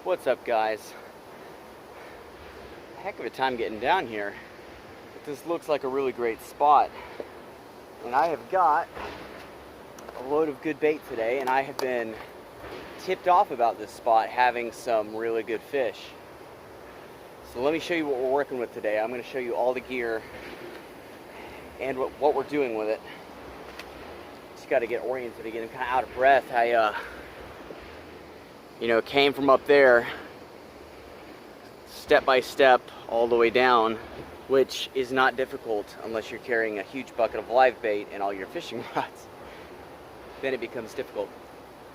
What's up, guys? Heck of a time getting down here. But this looks like a really great spot. And I have got a load of good bait today, and I have been tipped off about this spot having some really good fish. So let me show you what we're working with today. I'm going to show you all the gear and what we're doing with it. Just got to get oriented again. I'm kind of out of breath. I came from up there, step by step, all the way down, which is not difficult unless you're carrying a huge bucket of live bait and all your fishing rods. Then it becomes difficult.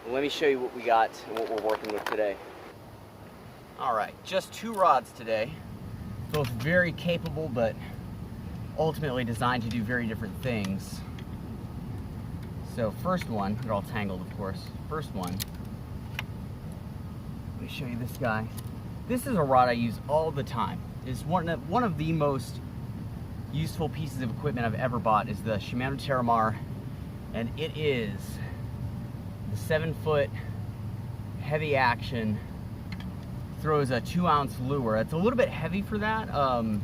Let me show you what we got and what we're working with today. All right, just 2 rods today, both very capable, but ultimately designed to do very different things. So first one, they're all tangled, of course. First one, let me show you this guy. This is a rod I use all the time. It's one of the most useful pieces of equipment I've ever bought is the Shimano Terramar, and it is the 7-foot heavy action, throws a 2-ounce lure. It's a little bit heavy for that. I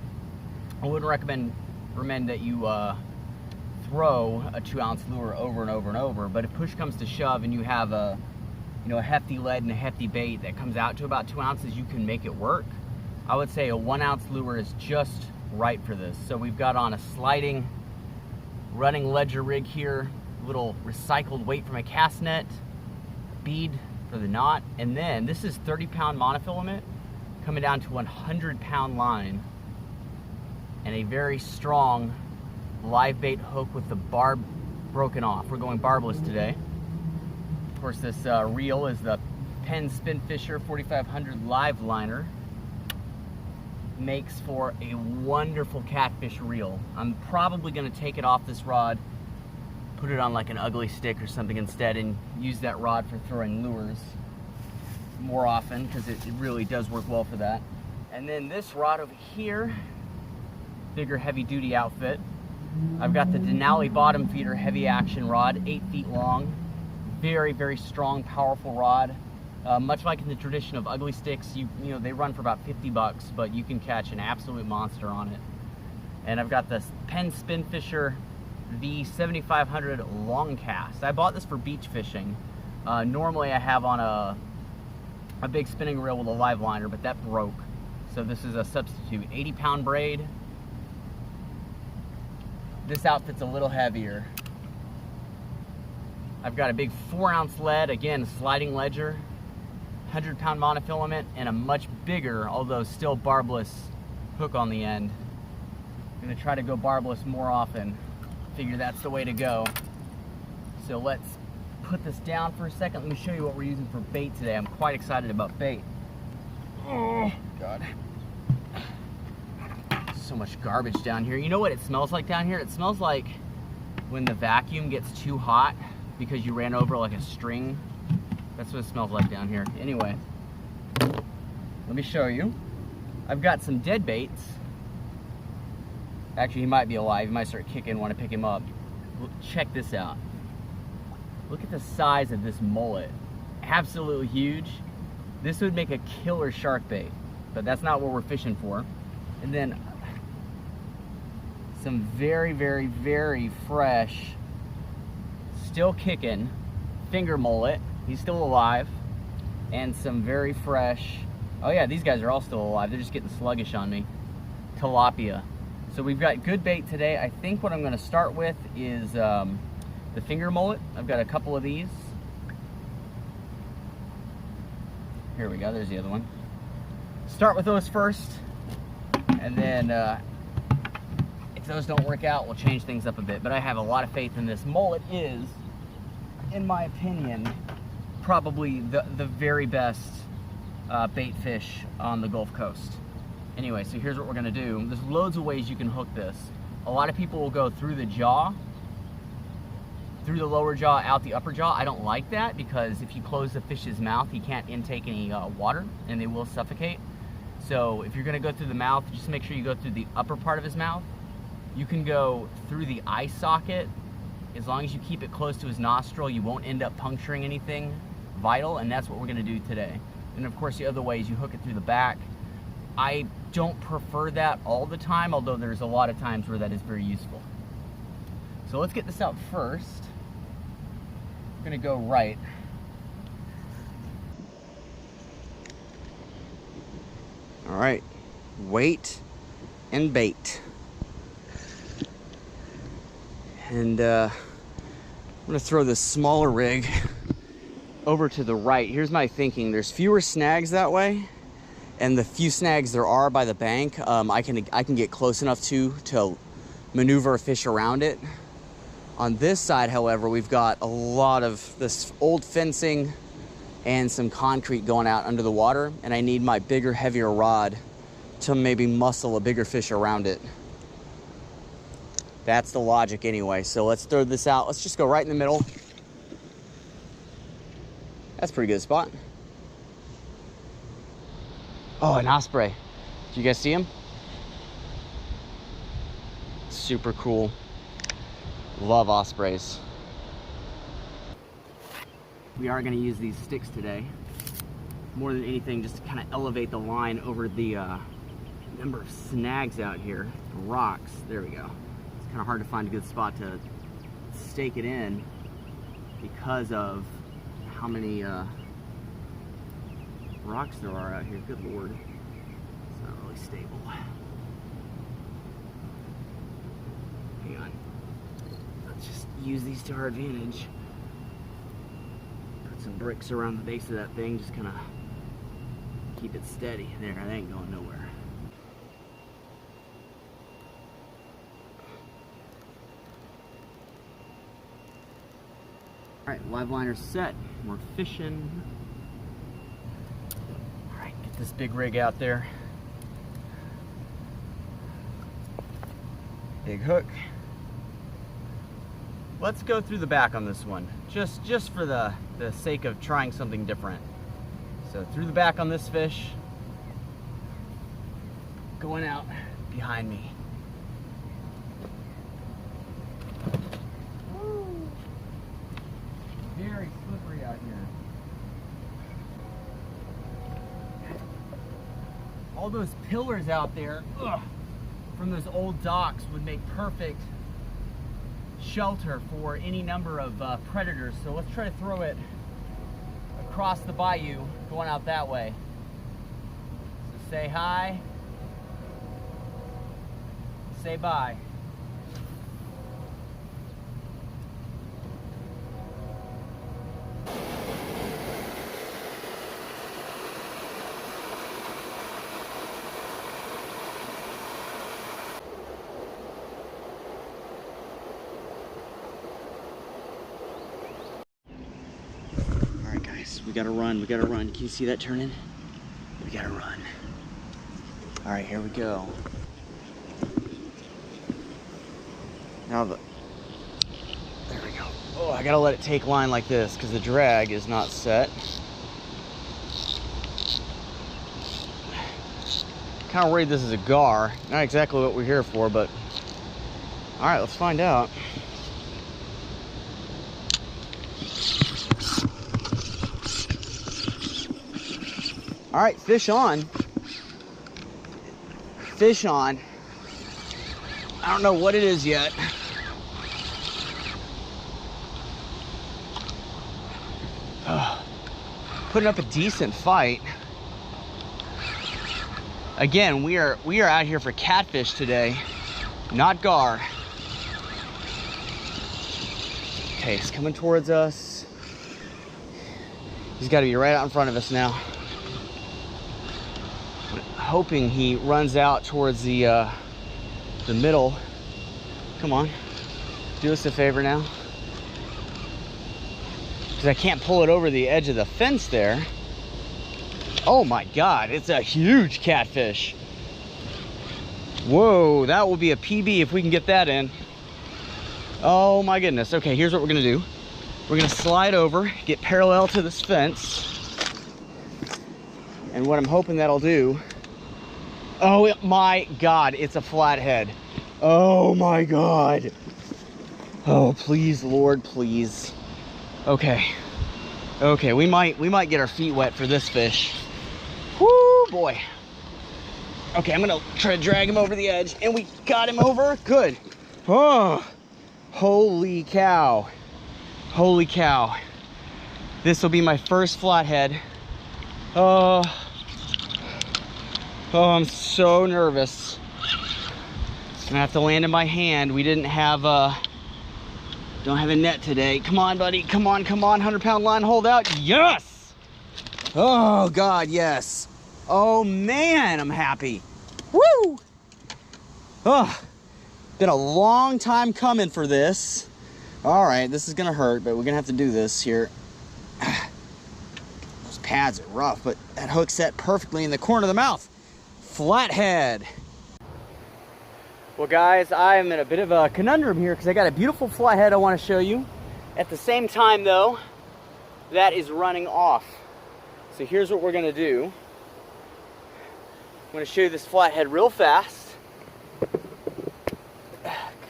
wouldn't recommend that you throw a 2-ounce lure over and over and over, but if push comes to shove and you have a hefty lead and a hefty bait that comes out to about 2 ounces, you can make it work. I would say a 1-ounce lure is just right for this. So we've got on a sliding running ledger rig here, little recycled weight from a cast net, bead for the knot, and then this is 30-pound monofilament coming down to 100-pound line, and a very strong live bait hook with the barb broken off. We're going barbless today. Of course, this reel is the Penn Spinfisher 4500 live liner. Makes for a wonderful catfish reel. I'm probably going to take it off this rod, put it on like an ugly stick or something instead, and use that rod for throwing lures more often, because it really does work well for that. And then this rod over here, bigger heavy duty outfit. I've got the Denali bottom feeder heavy action rod, 8 feet long. Very, very strong, powerful rod. Much like in the tradition of ugly sticks, they run for about 50 bucks, but you can catch an absolute monster on it. And I've got this Penn Spinfisher V7500 long cast. I bought this for beach fishing. Normally I have on a big spinning reel with a live liner, but that broke. So this is a substitute. 80-pound braid. This outfit's a little heavier. I've got a big 4-ounce lead, again, sliding ledger, 100-pound monofilament, and a much bigger, although still barbless, hook on the end. I'm gonna try to go barbless more often. Figure that's the way to go. So let's put this down for a second. Let me show you what we're using for bait today. I'm quite excited about bait. Oh, God. So much garbage down here. You know what it smells like down here? It smells like when the vacuum gets too hot because you ran over like a string. That's what it smells like down here. Anyway, let me show you. I've got some dead baits. Actually, he might be alive. He might start kicking, want to pick him up. Check this out. Look at the size of this mullet. Absolutely huge. This would make a killer shark bait, but that's not what we're fishing for. And then some very, very, very fresh, still kicking finger mullet. He's still alive. And some very fresh, oh yeah, these guys are all still alive. They're just getting sluggish on me. Tilapia. So we've got good bait today. I think what I'm going to start with is the finger mullet. I've got a couple of these. Here we go, there's the other one. Start with those first, and then if those don't work out, we'll change things up a bit. But I have a lot of faith in this. Mullet is, in my opinion, probably the very best bait fish on the Gulf Coast. Anyway, so here's what we're gonna do. There's loads of ways you can hook this. A lot of people will go through the jaw, through the lower jaw, out the upper jaw. I don't like that because if you close the fish's mouth, he can't intake any water and they will suffocate. So if you're gonna go through the mouth, just make sure you go through the upper part of his mouth. You can go through the eye socket. As long as you keep it close to his nostril, you won't end up puncturing anything vital, and that's what we're gonna do today. And of course the other way is you hook it through the back. I don't prefer that all the time, although there's a lot of times where that is very useful. So let's get this out first. I'm gonna go right. All right, weight and bait. And I'm gonna throw this smaller rig over to the right. Here's my thinking. There's fewer snags that way, and the few snags there are by the bank, I can get close enough to maneuver a fish around it. On this side, however, we've got a lot of this old fencing and some concrete going out under the water, and I need my bigger, heavier rod to maybe muscle a bigger fish around it. That's the logic anyway. So let's throw this out. Let's just go right in the middle. That's a pretty good spot. Oh, an osprey. Do you guys see him? Super cool. Love ospreys. We are going to use these sticks today. More than anything, just to kind of elevate the line over the number of snags out here. The rocks. There we go. It's kind of hard to find a good spot to stake it in because of how many rocks there are out here. Good Lord. It's not really stable. Hang on. Let's just use these to our advantage. Put some bricks around the base of that thing, just kind of keep it steady. There, it ain't going nowhere. Alright, live liner's set. We're fishing. Alright, get this big rig out there. Big hook. Let's go through the back on this one, just for the sake of trying something different. So through the back on this fish, going out behind me. Woo. Very slippery out here. All those pillars out there, from those old docks would make perfect shelter for any number of predators. So let's try to throw it across the bayou, going out that way. So say hi, say bye. We gotta run, we gotta run. Can you see that turning? We gotta run. All right, here we go. Now there we go. Oh, I gotta let it take line like this because the drag is not set. Kind of worried this is a gar. Not exactly what we're here for, but all right, let's find out. All right, fish on. Fish on. I don't know what it is yet. Putting up a decent fight. Again, we are out here for catfish today, not gar. Okay, he's coming towards us. He's got to be right out in front of us now. Hoping he runs out towards the middle. Come on, do us a favor now, because I can't pull it over the edge of the fence there. Oh my God, it's a huge catfish. Whoa, that will be a PB if we can get that in. Oh my goodness. Okay, here's what we're gonna do. We're gonna slide over, get parallel to this fence, and what I'm hoping that'll do. Oh my God, it's a flathead. Oh my God. Oh, please, Lord, please. Okay. Okay, we might get our feet wet for this fish. Whoo, boy. Okay, I'm gonna try to drag him over the edge, and we got him over. Good. Oh, holy cow. Holy cow. This will be my first flathead. Oh, I'm so nervous. It's gonna have to land in my hand. We didn't have don't have a net today. Come on, buddy. Come on, 100-pound line, hold out. Yes! Oh, God, yes. Oh, man, I'm happy. Woo! Oh, been a long time coming for this. All right, this is gonna hurt, but we're gonna have to do this here. Those pads are rough, but that hook set perfectly in the corner of the mouth. Flathead. Well, guys, I am in a bit of a conundrum here because I got a beautiful flathead I want to show you. At the same time, though, that is running off. So here's what we're going to do. I'm going to show you this flathead real fast.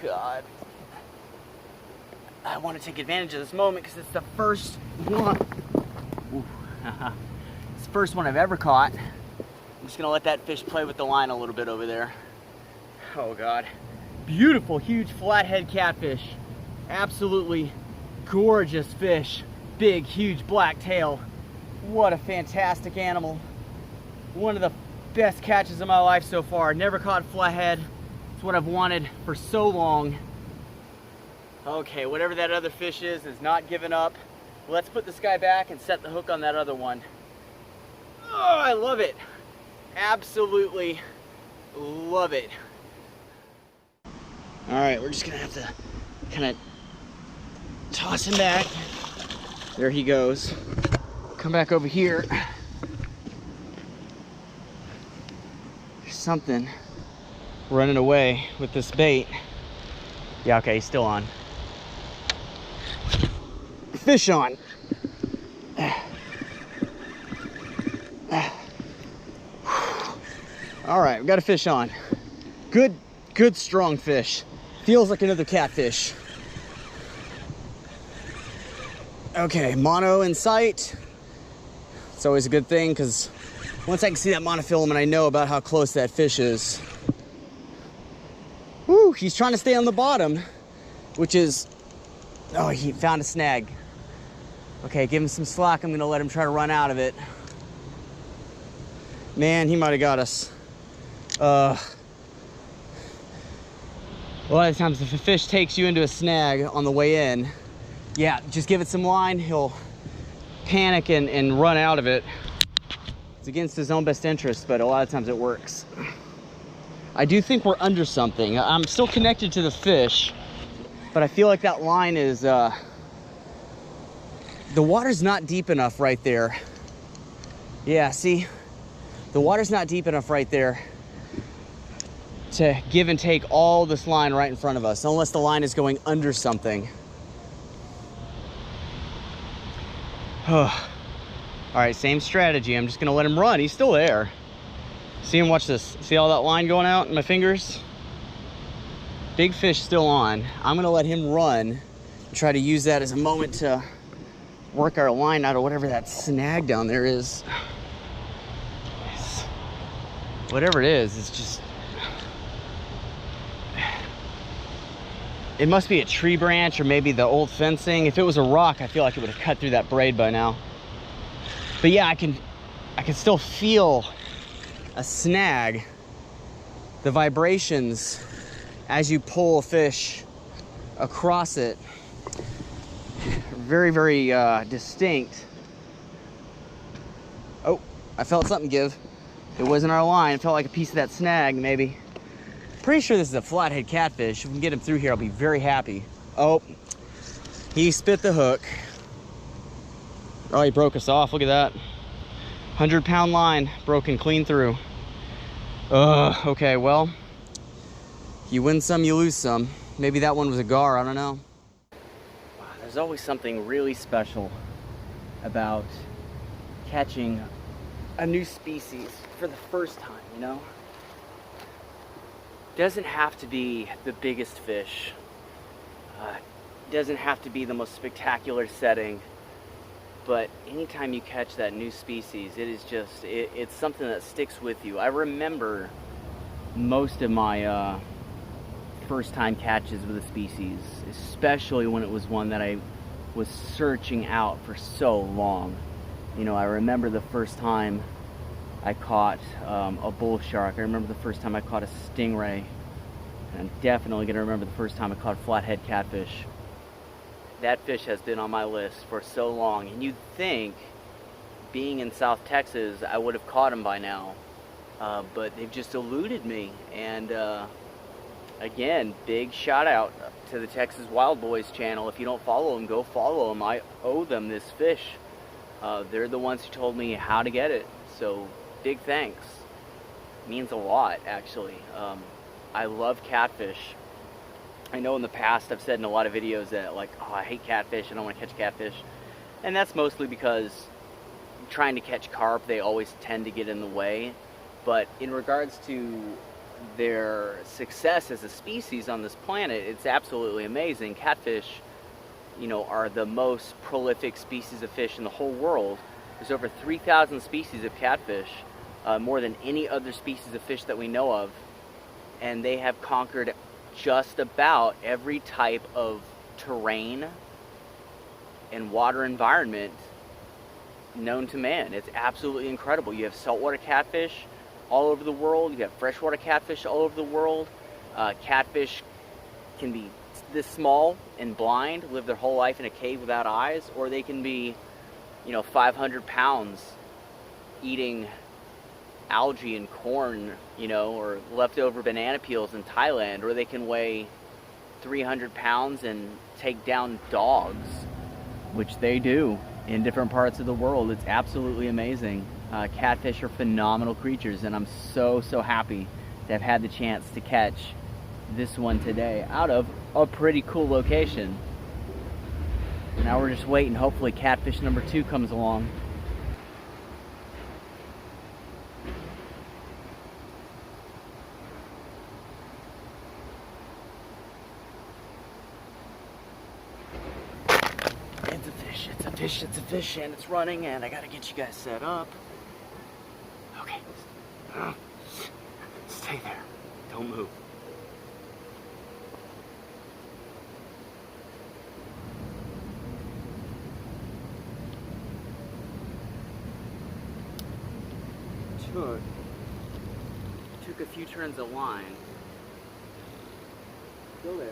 God. I want to take advantage of this moment because it's the first one. It's the first one I've ever caught. I'm just going to let that fish play with the line a little bit over there. Oh, God. Beautiful, huge flathead catfish. Absolutely gorgeous fish. Big, huge black tail. What a fantastic animal. One of the best catches of my life so far. Never caught flathead. It's what I've wanted for so long. Okay, whatever that other fish is not giving up. Let's put this guy back and set the hook on that other one. Oh, I love it. Absolutely love it. All right, we're just gonna have to kind of toss him back. There he goes. Come back over here. There's something running away with this bait. Yeah, okay, he's still on. Fish on. All right, we got a fish on. Good strong fish. Feels like another catfish. Okay, mono in sight. It's always a good thing because once I can see that monofilament, I know about how close that fish is. Woo, he's trying to stay on the bottom, which is, oh, he found a snag. Okay, give him some slack. I'm gonna let him try to run out of it. Man, he might have got us. A lot of times if a fish takes you into a snag on the way in, yeah, just give it some line, he'll panic and run out of it. It's against his own best interest, but a lot of times it works. I do think we're under something. I'm still connected to the fish, but I feel like that line is, the water's not deep enough right there. Yeah, see? The water's not deep enough right there to give and take all this line right in front of us, unless the line is going under something. All right, same strategy. I'm just gonna let him run. He's still there. See him, watch this. See all that line going out in my fingers? Big fish still on. I'm gonna let him run and try to use that as a moment to work our line out of whatever that snag down there is. Whatever it is, it's just, it must be a tree branch or maybe the old fencing. If it was a rock, I feel like it would have cut through that braid by now. But yeah, I can still feel a snag, the vibrations as you pull a fish across it. Very, very distinct. Oh, I felt something give. It wasn't our line. It felt like a piece of that snag, maybe. Pretty sure this is a flathead catfish. If we can get him through here, I'll be very happy. Oh, he spit the hook. Oh, he broke us off. Look at that. 100-pound line broken clean through. Okay, well, you win some, you lose some. Maybe that one was a gar, I don't know. Wow, there's always something really special about catching a new species for the first time, you know? Doesn't have to be the biggest fish. Doesn't have to be the most spectacular setting. but anytime you catch that new species, it is just, it's something that sticks with you. I remember most of my first time catches with a species, especially when it was one that I was searching out for so long. You know, I remember the first time I caught a bull shark. I remember the first time I caught a stingray. And I'm definitely going to remember the first time I caught a flathead catfish. That fish has been on my list for so long, and you'd think, being in South Texas, I would have caught them by now, but they've just eluded me. And again, big shout out to the Texas Wild Boys channel. If you don't follow them, go follow them. I owe them this fish. They're the ones who told me how to get it, so big thanks. It means a lot, actually. I love catfish. I know in the past I've said in a lot of videos that, like, oh, I hate catfish, I don't want to catch catfish. And that's mostly because trying to catch carp, they always tend to get in the way. But in regards to their success as a species on this planet, it's absolutely amazing. Catfish, you know, are the most prolific species of fish in the whole world. There's over 3,000 species of catfish, more than any other species of fish that we know of. And they have conquered just about every type of terrain and water environment known to man. It's absolutely incredible. You have saltwater catfish all over the world. You have freshwater catfish all over the world. Catfish can be this small and blind, live their whole life in a cave without eyes, or they can be, you know, 500 pounds eating algae and corn, you know, or leftover banana peels in Thailand, or they can weigh 300 pounds and take down dogs, which they do in different parts of the world. It's absolutely amazing. Catfish are phenomenal creatures, and I'm so happy to have had the chance to catch this one today out of a pretty cool location. Now we're just waiting. Hopefully catfish number 2 comes along. It's a fish, and it's running, and I gotta get you guys set up. Okay. Stay there. Don't move. Took a few turns of line. Still there.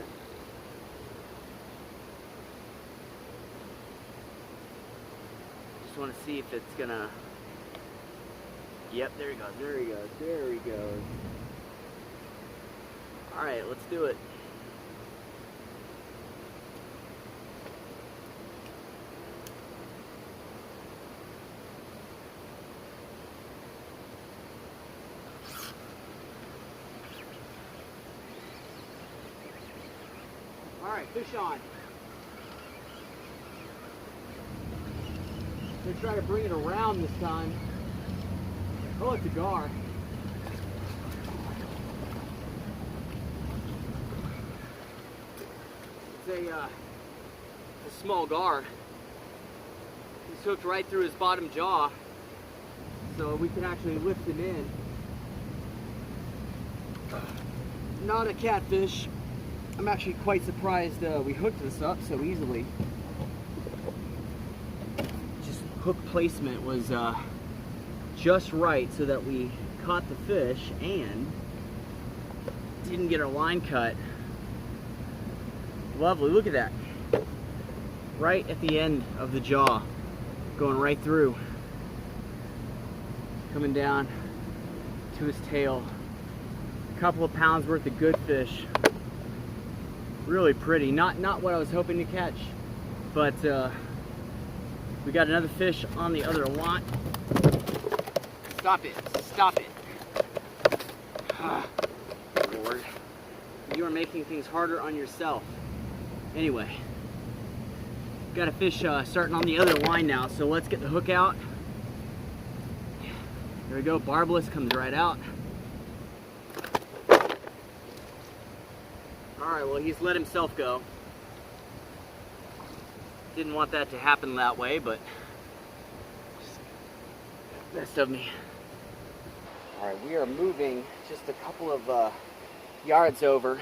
Just want to see if it's gonna. Yep, there he goes, there he goes, there he goes. Alright, let's do it. Alright, fish on. I'm gonna try to bring it around this time. Oh, it's a gar. It's a small gar. He's hooked right through his bottom jaw, so we can actually lift him in. Not a catfish. I'm actually quite surprised we hooked this up so easily. Just hook placement was just right so that we caught the fish and didn't get our line cut. Lovely, look at that. Right at the end of the jaw, going right through. Coming down to his tail. A couple of pounds worth of good fish. Really pretty. Not what I was hoping to catch, but we got another fish on the other line. Stop it. Stop it. Ah, Lord. You are making things harder on yourself. Anyway, got a fish starting on the other line now, so let's get the hook out. There we go, barbless comes right out. Alright, well, he's let himself go. Didn't want that to happen that way, but Best of me. All right, we are moving just a couple of yards over,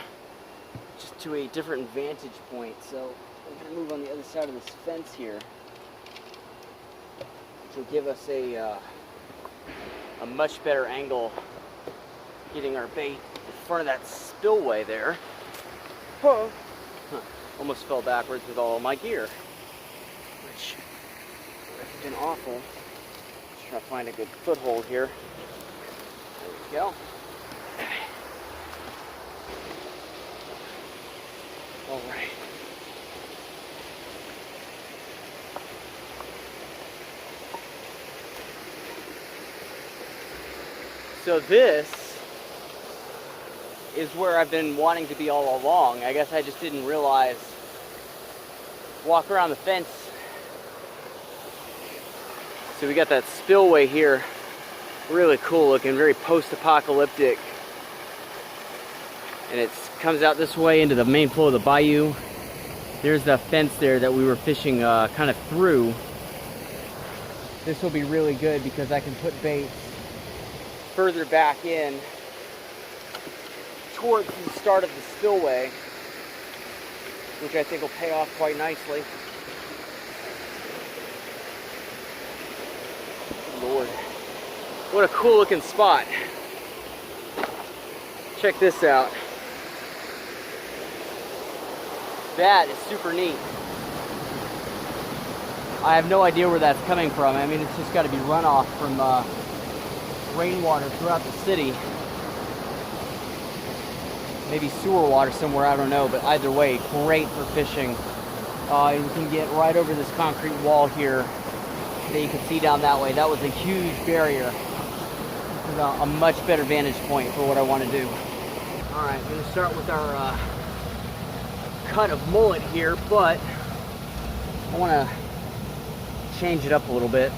just to a different vantage point. So I'm gonna move on the other side of this fence here, which will give us a much better angle getting our bait in front of that spillway there. Whoa. Huh. Almost fell backwards with all of my gear, which would have been awful. Just trying to find a good foothold here. There we go. All right. So this is where I've been wanting to be all along. I guess I just didn't realize. Walk around the fence. So we got that spillway here. Really cool looking, very post-apocalyptic. And it comes out this way into the main flow of the bayou. There's the fence there that we were fishing kind of through. This will be really good because I can put bait further back in towards the start of the spillway, which I think will pay off quite nicely. Lord, what a cool looking spot. Check this out. That is super neat. I have no idea where that's coming from. I mean, it's just got to be runoff from rainwater throughout the city. Maybe sewer water somewhere, I don't know, but either way, great for fishing. You can get right over this concrete wall here that you can see down that way. That was a huge barrier. This is a much better vantage point for what I want to do. All right, I'm going to start with our cut of mullet here, but I want to change it up a little bit.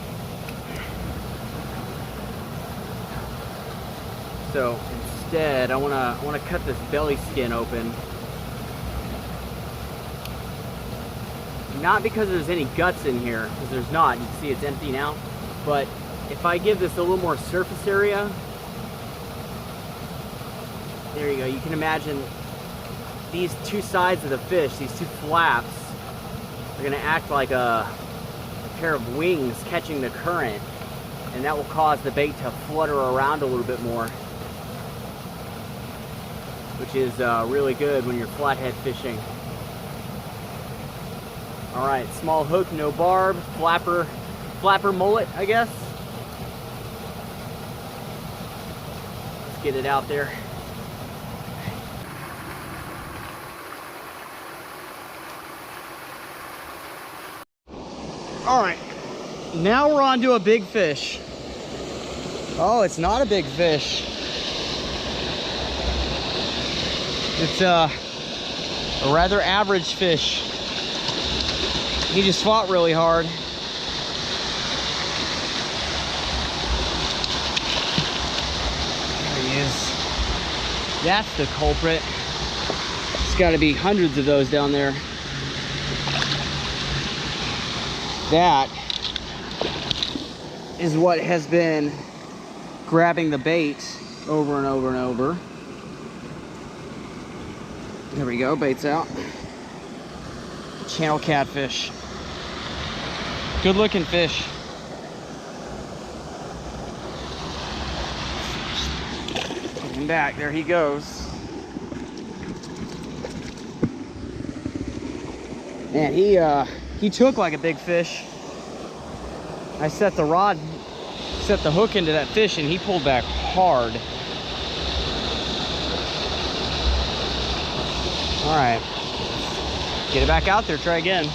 So instead, I want to cut this belly skin open. Not because there's any guts in here, because there's not. You can see it's empty now. But if I give this a little more surface area, there you go. You can imagine these two sides of the fish, these two flaps, are going to act like a pair of wings catching the current, and that will cause the bait to flutter around a little bit more, which is really good when you're flathead fishing. All right, small hook, no barb, flapper mullet, I guess. Let's get it out there. All right, now we're on to a big fish. Oh, it's not a big fish. It's a rather average fish. He just fought really hard. There he is. That's the culprit. There's got to be hundreds of those down there. That is what has been grabbing the bait over and over and over. There we go, bait's out. Channel catfish. Good looking fish. Put him back, there he goes. Man, he took like a big fish. I set the hook into that fish and he pulled back hard. All right, get it back out there, try again.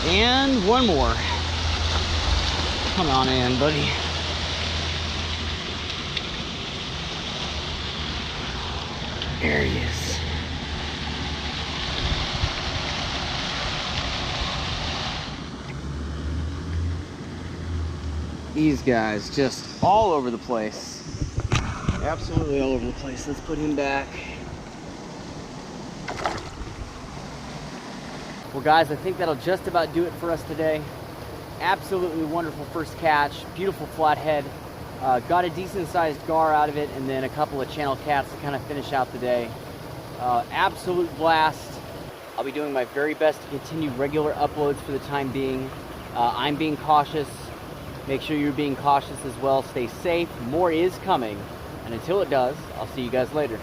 And one more. Come on in, buddy. There he is. These guys just all over the place. Absolutely all over the place. Let's put him back. Well guys, I think that'll just about do it for us today. Absolutely wonderful first catch. Beautiful flathead. Got a decent sized gar out of it, and then a couple of channel cats to kind of finish out the day. Absolute blast. I'll be doing my very best to continue regular uploads for the time being. I'm being cautious. Make sure you're being cautious as well. Stay safe. More is coming. And until it does, I'll see you guys later.